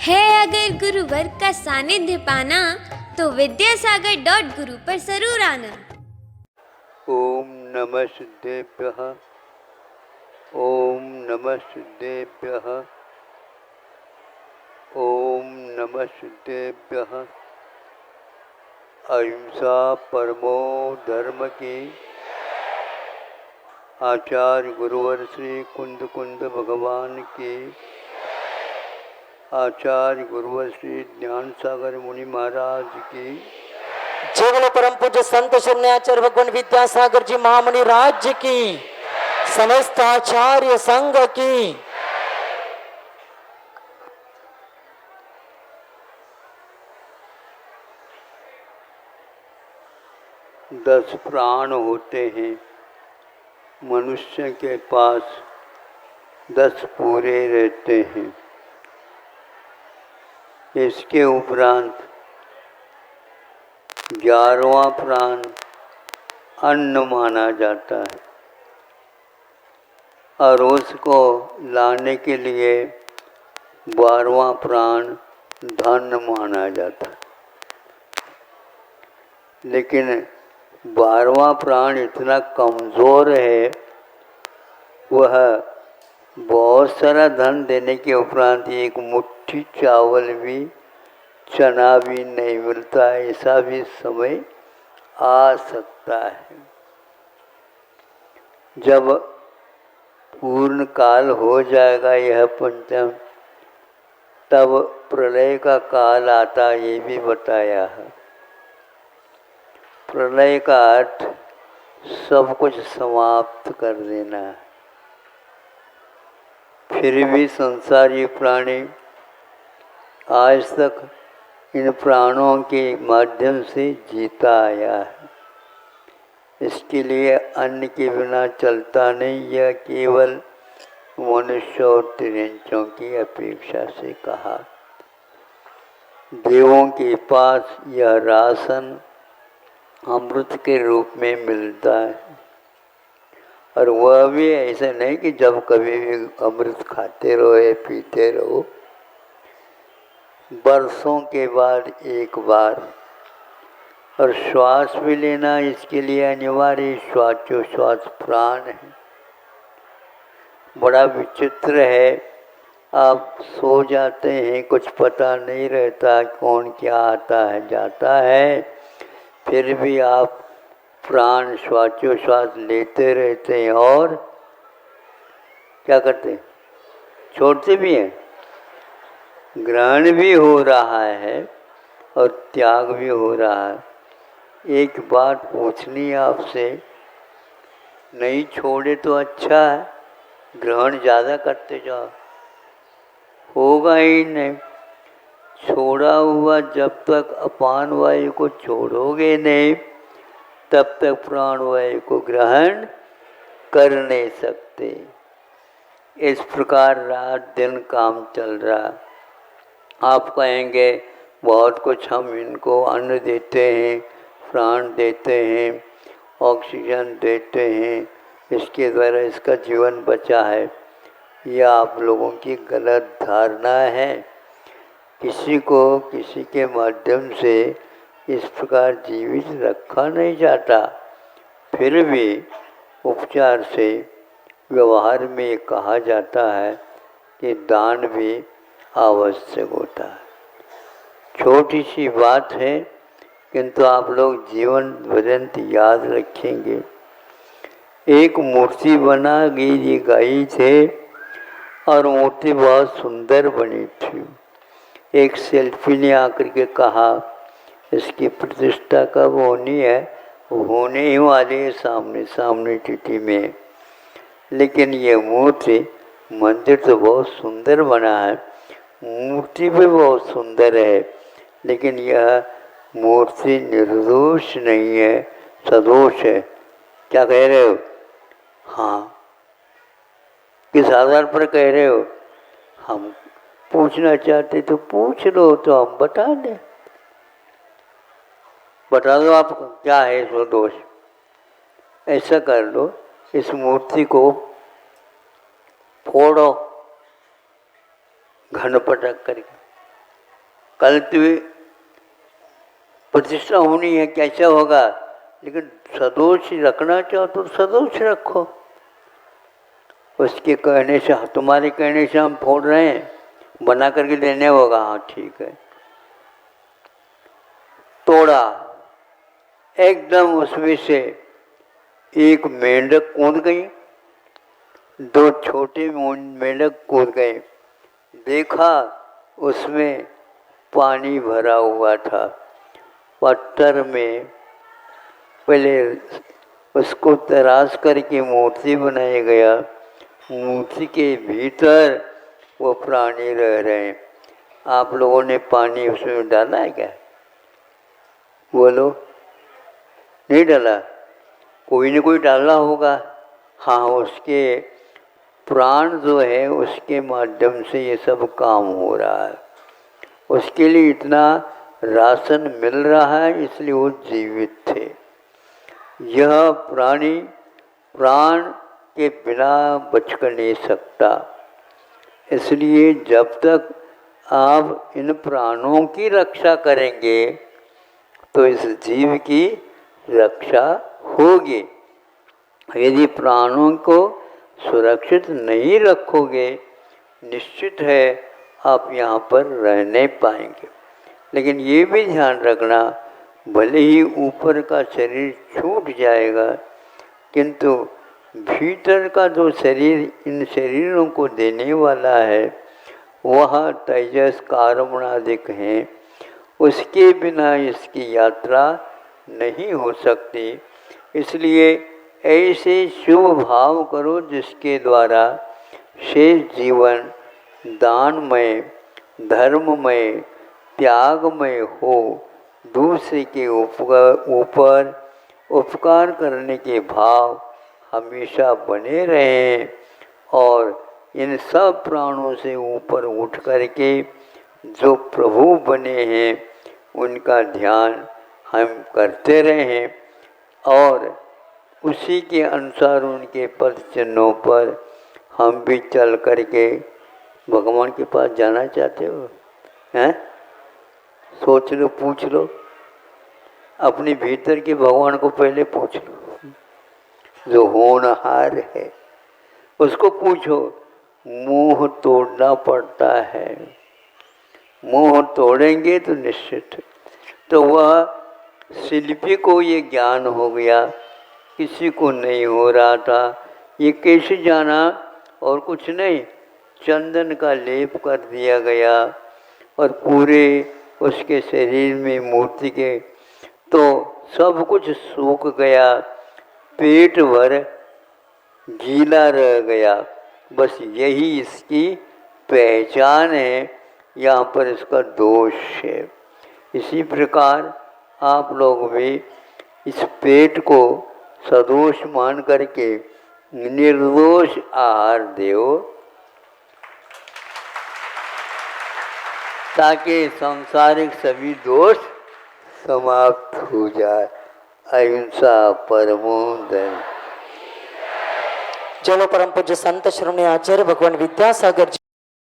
है अगर गुरुवर का सानिध्य पाना तो विद्यासागर.गुरु पर जरूर आना। ओम नमः सिद्धेभ्यः। ओम नमः सिद्धेभ्यः। ओम नमः सिद्धेभ्यः। अहिंसा परमो धर्म की। आचार्य गुरुवर श्री कुंद कुंद भगवान की। आचार्य गुरुवर श्री ज्ञान सागर मुनि महाराज की। जीवन परम पूज्य संत शरण्याचार्य भगवान विद्यासागर जी महामुनि राज्य की, समस्त आचार्य संघ की। दस प्राण होते हैं मनुष्य के पास, 10 पूरे रहते हैं। इसके उपरांत 11वां प्राण अन्न माना जाता है और उसको लाने के लिए 12वां प्राण धन माना जाता है। लेकिन 12वां प्राण इतना कमज़ोर है, वह बहुत सारा धन देने के उपरांत एक मुट्ठी चावल भी, चना भी नहीं मिलता। ऐसा भी समय आ सकता है। जब पूर्ण काल हो जाएगा यह पंचम, तब प्रलय का काल आता, ये भी बताया है। प्रलय का अर्थ सब कुछ समाप्त कर देना है। फिर भी संसारी प्राणी आज तक इन प्राणों के माध्यम से जीता आया है। इसके लिए अन्न के बिना चलता नहीं। यह केवल मनुष्य और तिरंचों की अपेक्षा से कहा। देवों के पास यह राशन अमृत के रूप में मिलता है, और वह भी ऐसा नहीं कि जब कभी भी अमृत खाते रहो या पीते रहो। बरसों के बाद एक बार। और श्वास भी लेना इसके लिए अनिवार्य। श्वासोच्छ्वास प्राण है। बड़ा विचित्र है, आप सो जाते हैं, कुछ पता नहीं रहता कौन क्या आता है जाता है, फिर भी आप प्राण श्वासोच्छ्वास लेते रहते हैं और क्या करते हैं, छोड़ते भी हैं। ग्रहण भी हो रहा है और त्याग भी हो रहा है। एक बात पूछनी है आपसे, नहीं छोड़े तो अच्छा है, ग्रहण ज़्यादा करते जाओ, होगा ही नहीं। छोड़ा हुआ जब तक अपान वायु को छोड़ोगे नहीं, तब तक प्राण वायु को ग्रहण कर नहीं सकते। इस प्रकार रात दिन काम चल रहा। आप कहेंगे बहुत कुछ हम इनको अन्न देते हैं, प्राण देते हैं, ऑक्सीजन देते हैं, इसके द्वारा इसका जीवन बचा है। यह आप लोगों की गलत धारणा है। किसी को किसी के माध्यम से इस प्रकार जीवित रखा नहीं जाता। फिर भी उपचार से व्यवहार में कहा जाता है कि दान भी आवश्यक होता है। छोटी सी बात है, किंतु आप लोग जीवन पर्यंत याद रखेंगे। एक मूर्ति बना गई थे और मूर्ति बहुत सुंदर बनी थी। एक सेल्फी ने आकर के कहा, इसकी प्रतिष्ठा कब होनी है? होने ही वाली है सामने सामने तिथि में। लेकिन ये मूर्ति, मंदिर तो बहुत सुंदर बना है, मूर्ति भी बहुत सुंदर है, लेकिन यह मूर्ति निर्दोष नहीं है, सदोष है। क्या कह रहे हो? हाँ, किस आधार पर कह रहे हो? हम पूछना चाहते तो पूछ लो, तो हम बता दें। बता दो आपको क्या है इसमें दोष। ऐसा कर लो, इस मूर्ति को फोड़ो घन पटक करके, कल तो प्रतिष्ठा होनी है, कैसा होगा, लेकिन सदोष रखना चाहो तो सदोष रखो। उसके कहने से, तुम्हारे कहने से हम फोड़ रहे हैं, बना करके देने होगा, हाँ ठीक है। तोड़ा, एकदम उसमें से एक मेंढक कूद गई, दो छोटे मेंढक कूद गए। देखा उसमें पानी भरा हुआ था, पत्थर में पहले उसको तराश करके मूर्ति बनाया गया, मूर्ति के भीतर वो प्राणी रह रहे हैं। आप लोगों ने पानी उसमें डाला है क्या? बोलो, नहीं डाला? कोई न कोई डाला होगा। हाँ, उसके प्राण जो है उसके माध्यम से ये सब काम हो रहा है, उसके लिए इतना राशन मिल रहा है, इसलिए वो जीवित थे। यह प्राणी प्राण के बिना बचकर नहीं सकता, इसलिए जब तक आप इन प्राणों की रक्षा करेंगे तो इस जीव की रक्षा होगी। यदि प्राणों को सुरक्षित नहीं रखोगे, निश्चित है आप यहाँ पर रह नहीं पाएंगे। लेकिन ये भी ध्यान रखना, भले ही ऊपर का शरीर छूट जाएगा, किंतु भीतर का जो शरीर इन शरीरों को देने वाला है वह तेजस कारमणादिक हैं, उसके बिना इसकी यात्रा नहीं हो सकती। इसलिए ऐसे शुभ भाव करो जिसके द्वारा शेष जीवन दानमय, धर्ममय, त्यागमय हो, दूसरे के ऊपर उपकार करने के भाव हमेशा बने रहें और इन सब प्राणों से ऊपर उठ करके जो प्रभु बने हैं उनका ध्यान हम करते रहें और उसी के अनुसार उनके पद चिन्हों पर हम भी चल करके भगवान के पास जाना चाहते हो? हैं? सोच लो, पूछ लो, अपने भीतर के भगवान को पहले पूछ लो, जो होनहार है उसको पूछो। मोह तोड़ना पड़ता है, मोह तोड़ेंगे तो निश्चित। तो वह शिल्पी को ये ज्ञान हो गया, किसी को नहीं हो रहा था। ये कैसे जाना? और कुछ नहीं, चंदन का लेप कर दिया गया और पूरे उसके शरीर में मूर्ति के तो सब कुछ सूख गया, पेट भर गीला रह गया। बस यही इसकी पहचान है, यहाँ पर इसका दोष है। इसी प्रकार आप लोग भी इस पेट को सदोष मान करके निर्दोष आहार देओ, ताकि सांसारिक सभी दोष समाप्त हो जाए। अहिंसा परमो धर्म। चलो परम पूज्य संत श्रवणीय आचार्य भगवान विद्यासागर जी